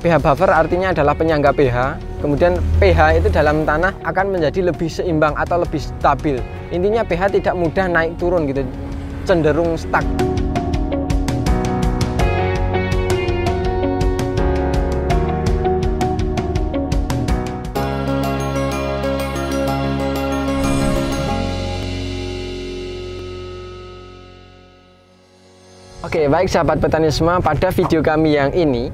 pH buffer artinya adalah penyangga pH. Kemudian pH itu dalam tanah akan menjadi lebih seimbang atau lebih stabil. Intinya pH tidak mudah naik turun gitu, cenderung stuck. Oke, baik sahabat petani semua, pada video kami yang ini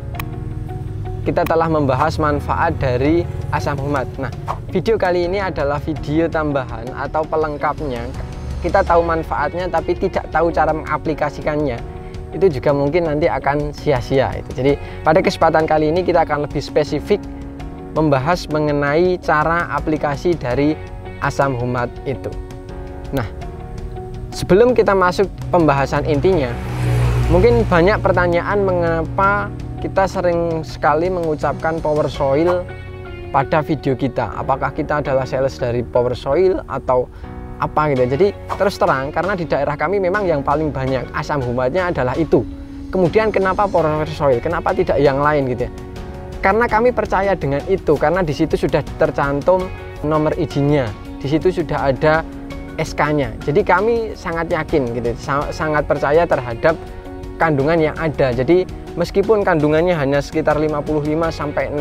kita telah membahas manfaat dari asam humat. Nah, video kali ini adalah video tambahan atau pelengkapnya. Kita tahu manfaatnya tapi tidak tahu cara mengaplikasikannya. Itu juga mungkin nanti akan sia-sia. Jadi pada kesempatan kali ini kita akan lebih spesifik membahas mengenai cara aplikasi dari asam humat itu. Nah, sebelum kita masuk pembahasan intinya, mungkin banyak pertanyaan mengapa kita sering sekali mengucapkan power soil pada video kita. Apakah kita adalah sales dari power soil atau apa gitu. Jadi terus terang, karena di daerah kami memang yang paling banyak asam humatnya adalah itu. Kemudian kenapa power soil? Kenapa tidak yang lain gitu ya? Karena kami percaya dengan itu, karena di situ sudah tercantum nomor izinnya. Di situ sudah ada SK-nya. Jadi kami sangat yakin gitu, sangat percaya terhadap kandungan yang ada. Jadi meskipun kandungannya hanya sekitar 55–60%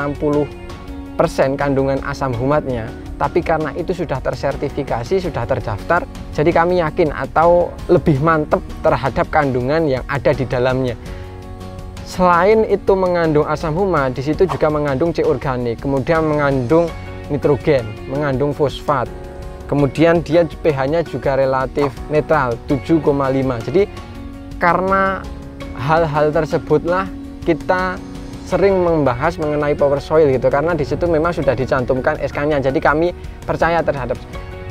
kandungan asam humatnya, tapi karena itu sudah tersertifikasi, sudah terdaftar, jadi kami yakin atau lebih mantap terhadap kandungan yang ada di dalamnya. Selain itu mengandung asam humat, di situ juga mengandung C organik, kemudian mengandung nitrogen, mengandung fosfat. Kemudian dia pH-nya juga relatif netral, 7,5. Jadi karena hal-hal tersebutlah kita sering membahas mengenai power soil gitu, karena di situ memang sudah dicantumkan SK-nya. Jadi kami percaya terhadap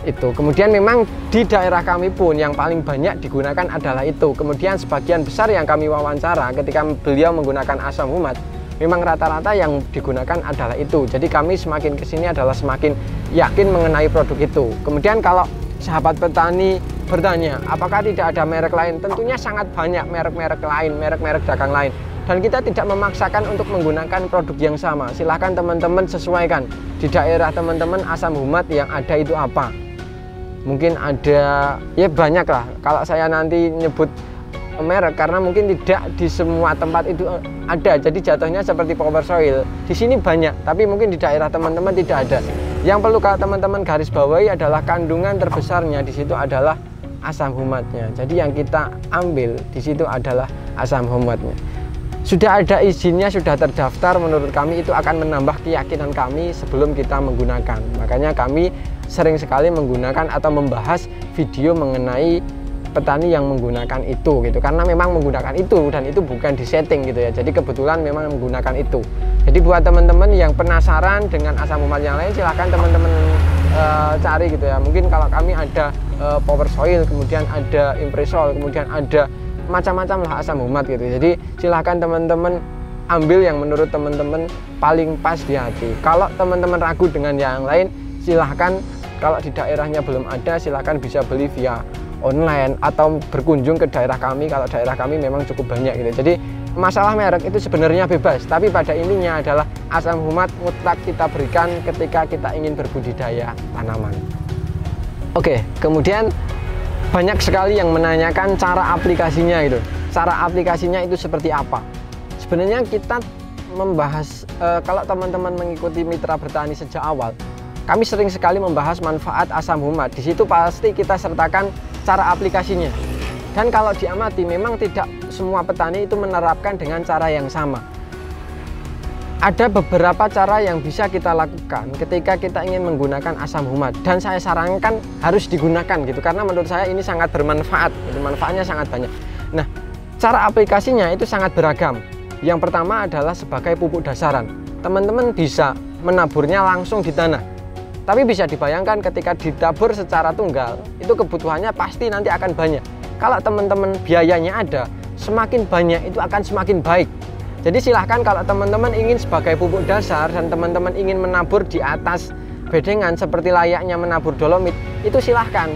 itu. Kemudian memang di daerah kami pun yang paling banyak digunakan adalah itu. Kemudian sebagian besar yang kami wawancara ketika beliau menggunakan asam humat, memang rata-rata yang digunakan adalah itu. Jadi kami semakin kesini adalah semakin yakin mengenai produk itu. Kemudian kalau sahabat petani bertanya, apakah tidak ada merek lain? Tentunya sangat banyak merek-merek lain, merek-merek dagang lain. Dan kita tidak memaksakan untuk menggunakan produk yang sama. Silahkan teman-teman sesuaikan di daerah teman-teman asam humat yang ada itu apa. Mungkin ada, ya banyak lah. Kalau saya nanti nyebut merek, karena mungkin tidak di semua tempat itu ada. Jadi jatuhnya seperti power soil. Di sini banyak, tapi mungkin di daerah teman-teman tidak ada. Yang perlu kalau teman-teman garis bawahi adalah kandungan terbesarnya di situ adalah asam humatnya. Jadi yang kita ambil di situ adalah asam humatnya. Sudah ada izinnya, sudah terdaftar, menurut kami itu akan menambah keyakinan kami sebelum kita menggunakan. Makanya kami sering sekali menggunakan atau membahas video mengenai petani yang menggunakan itu gitu, karena memang menggunakan itu dan itu bukan disetting gitu ya. Jadi kebetulan memang menggunakan itu. Jadi buat teman-teman yang penasaran dengan asam humat yang lain, silahkan teman-teman cari gitu ya. Mungkin kalau kami ada power soil, kemudian ada impresol, kemudian ada macam-macam lah asam humat gitu. Jadi silahkan teman-teman ambil yang menurut teman-teman paling pas di hati. Kalau teman-teman ragu dengan yang lain, silahkan, kalau di daerahnya belum ada, silahkan bisa beli via online atau berkunjung ke daerah kami. Kalau daerah kami memang cukup banyak gitu. Jadi masalah merek itu sebenarnya bebas, tapi pada intinya adalah asam humat mutlak kita berikan ketika kita ingin berbudidaya tanaman. Oke, kemudian banyak sekali yang menanyakan cara aplikasinya gitu. Cara aplikasinya itu seperti apa? Sebenarnya kita membahas, kalau teman-teman mengikuti Mitra Bertani sejak awal, kami sering sekali membahas manfaat asam humat. Di situ pasti kita sertakan cara aplikasinya. Dan kalau diamati, memang tidak semua petani itu menerapkan dengan cara yang sama. Ada beberapa cara yang bisa kita lakukan ketika kita ingin menggunakan asam humat, dan saya sarankan harus digunakan gitu, karena menurut saya ini sangat bermanfaat, manfaatnya sangat banyak. Nah, cara aplikasinya itu sangat beragam. Yang pertama adalah sebagai pupuk dasaran. Teman-teman bisa menaburnya langsung di tanah, tapi bisa dibayangkan ketika ditabur secara tunggal, itu kebutuhannya pasti nanti akan banyak. Kalau teman-teman biayanya ada, semakin banyak itu akan semakin baik. Jadi silahkan kalau teman-teman ingin sebagai pupuk dasar dan teman-teman ingin menabur di atas bedengan seperti layaknya menabur dolomit, itu silahkan.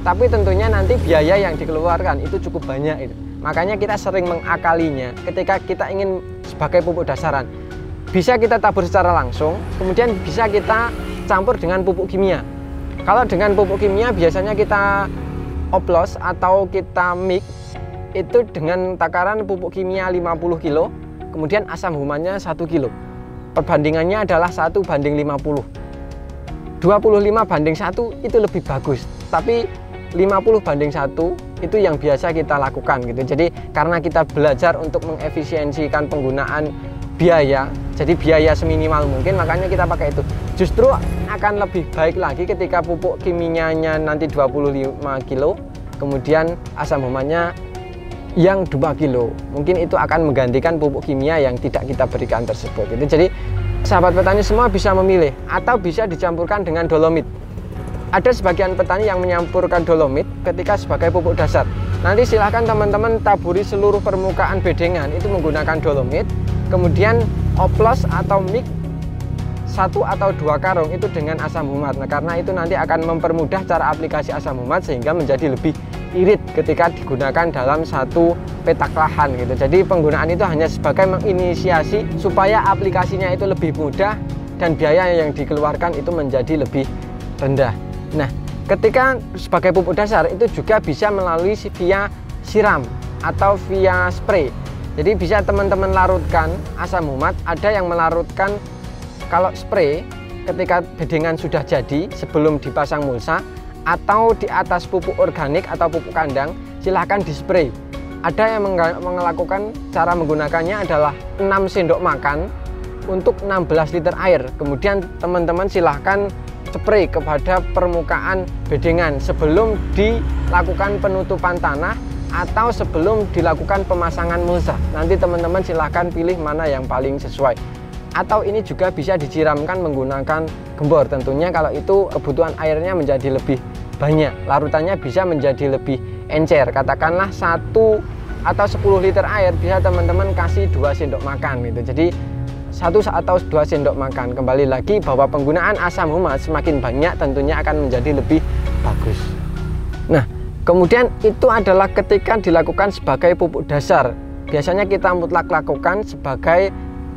Tapi tentunya nanti biaya yang dikeluarkan itu cukup banyak itu. Makanya kita sering mengakalinya ketika kita ingin sebagai pupuk dasaran. Bisa kita tabur secara langsung, kemudian bisa kita campur dengan pupuk kimia. Kalau dengan pupuk kimia biasanya kita oplos atau kita mix itu dengan takaran pupuk kimia 50 kilo, kemudian asam humatnya 1 kilo. Perbandingannya adalah 1:50. 25:1 itu lebih bagus, tapi 50:1 itu yang biasa kita lakukan gitu. Jadi karena kita belajar untuk mengefisiensikan penggunaan biaya, jadi biaya seminimal mungkin, makanya kita pakai itu. Justru akan lebih baik lagi ketika pupuk kimianya nanti 25 kilo, kemudian asam humatnya yang 2 kilo. Mungkin itu akan menggantikan pupuk kimia yang tidak kita berikan tersebut. Jadi sahabat petani semua bisa memilih, atau bisa dicampurkan dengan dolomit. Ada sebagian petani yang menyampurkan dolomit ketika sebagai pupuk dasar. Nanti silahkan teman-teman taburi seluruh permukaan bedengan itu menggunakan dolomit, kemudian oplos atau mix 1 atau 2 karung itu dengan asam humat. Nah, karena itu nanti akan mempermudah cara aplikasi asam humat sehingga menjadi lebih irit ketika digunakan dalam satu petak lahan gitu. Jadi penggunaan itu hanya sebagai menginisiasi supaya aplikasinya itu lebih mudah dan biaya yang dikeluarkan itu menjadi lebih rendah. Nah, ketika sebagai pupuk dasar itu juga bisa melalui via siram atau via spray. Jadi bisa teman-teman larutkan asam humat, ada yang melarutkan kalau spray ketika bedengan sudah jadi sebelum dipasang mulsa, atau di atas pupuk organik atau pupuk kandang silahkan di spray. Ada yang melakukan cara menggunakannya adalah 6 sendok makan untuk 16 liter air. Kemudian teman-teman silahkan spray kepada permukaan bedengan sebelum dilakukan penutupan tanah atau sebelum dilakukan pemasangan mulsa. Nanti teman-teman silahkan pilih mana yang paling sesuai. Atau ini juga bisa disiramkan menggunakan gembor. Tentunya kalau itu kebutuhan airnya menjadi lebih banyak, larutannya bisa menjadi lebih encer. Katakanlah 1 atau 10 liter air bisa teman-teman kasih 2 sendok makan gitu. Jadi 1 atau 2 sendok makan. Kembali lagi bahwa penggunaan asam humat semakin banyak tentunya akan menjadi lebih bagus. Nah, kemudian itu adalah ketika dilakukan sebagai pupuk dasar. Biasanya kita mutlak lakukan sebagai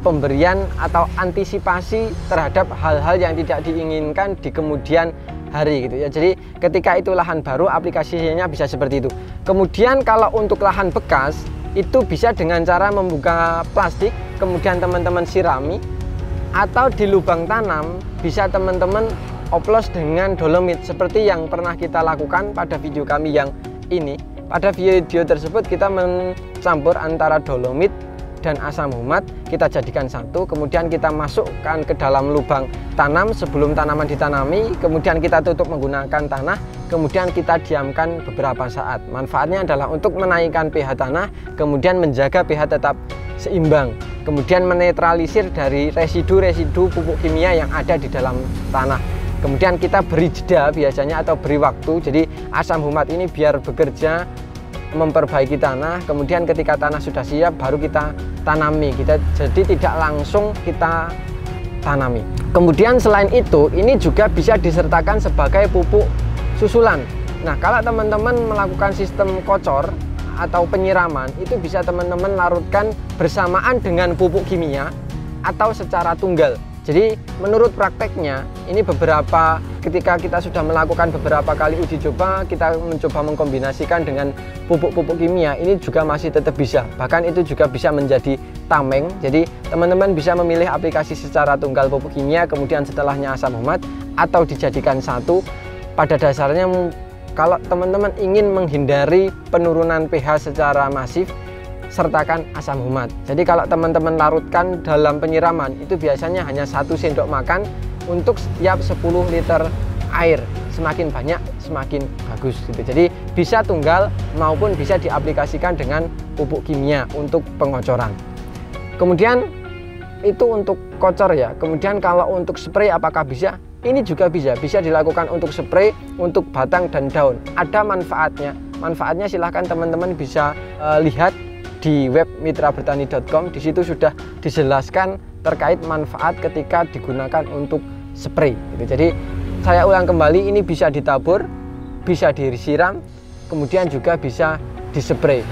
pemberian atau antisipasi terhadap hal-hal yang tidak diinginkan di kemudian hari gitu ya. Jadi ketika itu lahan baru aplikasinya bisa seperti itu. Kemudian kalau untuk lahan bekas itu bisa dengan cara membuka plastik, kemudian teman-teman sirami, atau di lubang tanam bisa teman-teman oplos dengan dolomit seperti yang pernah kita lakukan pada video kami yang ini. Pada video tersebut kita mencampur antara dolomit dan asam humat, kita jadikan satu, kemudian kita masukkan ke dalam lubang tanam sebelum tanaman ditanami, kemudian kita tutup menggunakan tanah, kemudian kita diamkan beberapa saat. Manfaatnya adalah untuk menaikkan pH tanah, kemudian menjaga pH tetap seimbang, kemudian menetralisir dari residu-residu pupuk kimia yang ada di dalam tanah. Kemudian kita beri jeda biasanya atau beri waktu, jadi asam humat ini biar bekerja memperbaiki tanah, kemudian ketika tanah sudah siap baru kita tanami, jadi tidak langsung kita tanami. Kemudian selain itu ini juga bisa disertakan sebagai pupuk susulan. Nah, kalau teman-teman melakukan sistem kocor atau penyiraman itu bisa teman-teman larutkan bersamaan dengan pupuk kimia atau secara tunggal. Jadi menurut prakteknya ini beberapa ketika kita sudah melakukan beberapa kali uji coba, kita mencoba mengkombinasikan dengan pupuk-pupuk kimia, ini juga masih tetap bisa. Bahkan itu juga bisa menjadi tameng. Jadi teman-teman bisa memilih aplikasi secara tunggal pupuk kimia, kemudian setelahnya asam humat, atau dijadikan satu. Pada dasarnya kalau teman-teman ingin menghindari penurunan pH secara masif, sertakan asam humat. Jadi kalau teman-teman larutkan dalam penyiraman itu biasanya hanya 1 sendok makan untuk setiap 10 liter air. Semakin banyak semakin bagus gitu. Jadi bisa tunggal maupun bisa diaplikasikan dengan pupuk kimia untuk pengocoran. Kemudian itu untuk kocor ya. Kemudian kalau untuk spray apakah bisa? Ini juga bisa dilakukan untuk spray, untuk batang dan daun. Ada manfaatnya. Manfaatnya silahkan teman-teman bisa lihat di web mitrabertani.com. Di situ sudah dijelaskan terkait manfaat ketika digunakan untuk spray gitu. Jadi saya ulang kembali, ini bisa ditabur, bisa disiram, kemudian juga bisa dispray.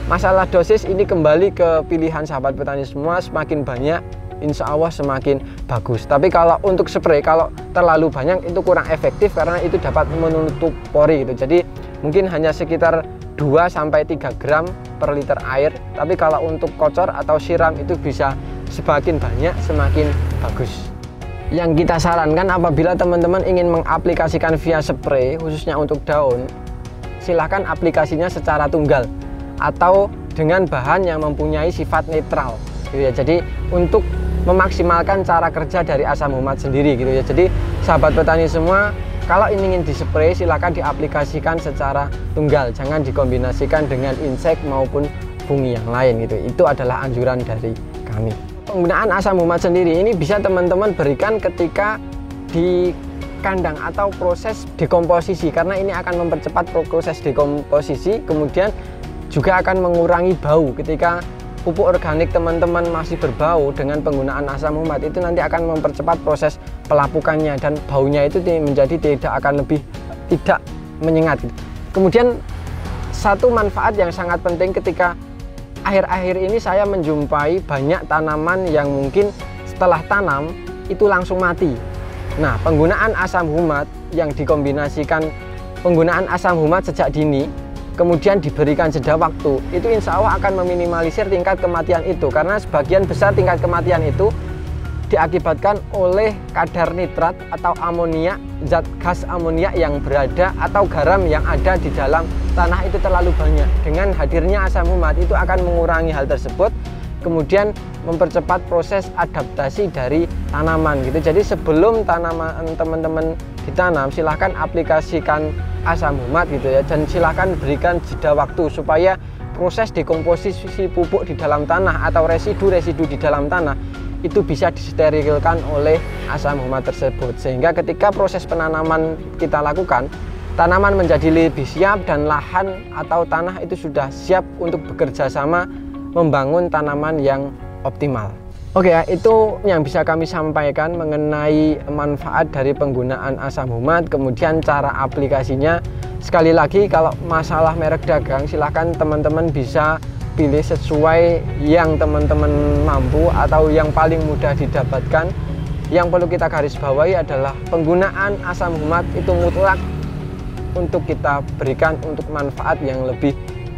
Masalah dosis ini kembali ke pilihan sahabat petani semua, semakin banyak insya Allah semakin bagus. Tapi kalau untuk spray, kalau terlalu banyak itu kurang efektif karena itu dapat menutup pori gitu. Jadi mungkin hanya sekitar 2-3 gram per liter air. Tapi kalau untuk kocor atau siram itu bisa semakin banyak semakin bagus. Yang kita sarankan apabila teman-teman ingin mengaplikasikan via spray khususnya untuk daun, silahkan aplikasinya secara tunggal atau dengan bahan yang mempunyai sifat netral gitu ya. Jadi untuk memaksimalkan cara kerja dari asam humat sendiri gitu ya. Jadi sahabat petani semua, kalau ingin dispray silahkan diaplikasikan secara tunggal, jangan dikombinasikan dengan insek maupun fungi yang lain gitu. Itu adalah anjuran dari kami. Penggunaan asam humat sendiri ini bisa teman-teman berikan ketika di kandang atau proses dekomposisi, karena ini akan mempercepat proses dekomposisi, kemudian juga akan mengurangi bau. Ketika pupuk organik teman-teman masih berbau, dengan penggunaan asam humat itu nanti akan mempercepat proses pelapukannya dan baunya itu menjadi tidak menyengat. Kemudian satu manfaat yang sangat penting, ketika akhir-akhir ini saya menjumpai banyak tanaman yang mungkin setelah tanam itu langsung mati. Nah, penggunaan asam humat yang dikombinasikan penggunaan asam humat sejak dini, kemudian diberikan jeda waktu, itu insya Allah akan meminimalisir tingkat kematian itu, karena sebagian besar tingkat kematian itu diakibatkan oleh kadar nitrat atau amonia, zat gas amonia yang berada atau garam yang ada di dalam tanah itu terlalu banyak. Dengan hadirnya asam humat itu akan mengurangi hal tersebut, kemudian mempercepat proses adaptasi dari tanaman gitu. Jadi sebelum tanaman teman-teman ditanam, silahkan aplikasikan asam humat gitu ya, dan silahkan berikan jeda waktu supaya proses dekomposisi pupuk di dalam tanah atau residu-residu di dalam tanah itu bisa disterilkan oleh asam humat tersebut, sehingga ketika proses penanaman kita lakukan, tanaman menjadi lebih siap dan lahan atau tanah itu sudah siap untuk bekerja sama membangun tanaman yang optimal. Oke ya, itu yang bisa kami sampaikan mengenai manfaat dari penggunaan asam humat, kemudian cara aplikasinya. Sekali lagi, kalau masalah merek dagang, silahkan teman-teman bisa pilih sesuai yang teman-teman mampu atau yang paling mudah didapatkan. Yang perlu kita garis bawahi adalah penggunaan asam humat itu mutlak untuk kita berikan untuk manfaat yang lebih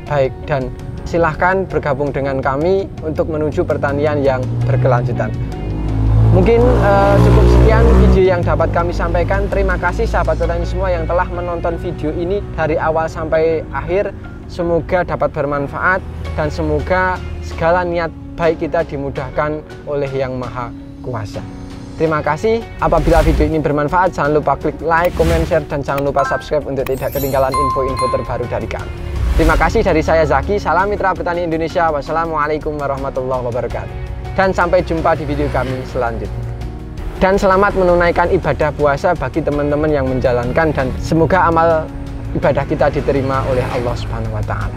baik, dan silahkan bergabung dengan kami untuk menuju pertanian yang berkelanjutan. Mungkin cukup sekian video yang dapat kami sampaikan. Terima kasih sahabat petani semua yang telah menonton video ini dari awal sampai akhir. Semoga dapat bermanfaat dan semoga segala niat baik kita dimudahkan oleh Yang Maha Kuasa. Terima kasih. Apabila video ini bermanfaat, jangan lupa klik like, comment, share, dan jangan lupa subscribe untuk tidak ketinggalan info-info terbaru dari kami. Terima kasih dari saya Zaki. Salam mitra petani Indonesia. Wassalamualaikum warahmatullahi wabarakatuh. Dan sampai jumpa di video kami selanjutnya. Dan selamat menunaikan ibadah puasa bagi teman-teman yang menjalankan, dan semoga amal ibadah kita diterima oleh Allah Subhanahu wa Ta'ala.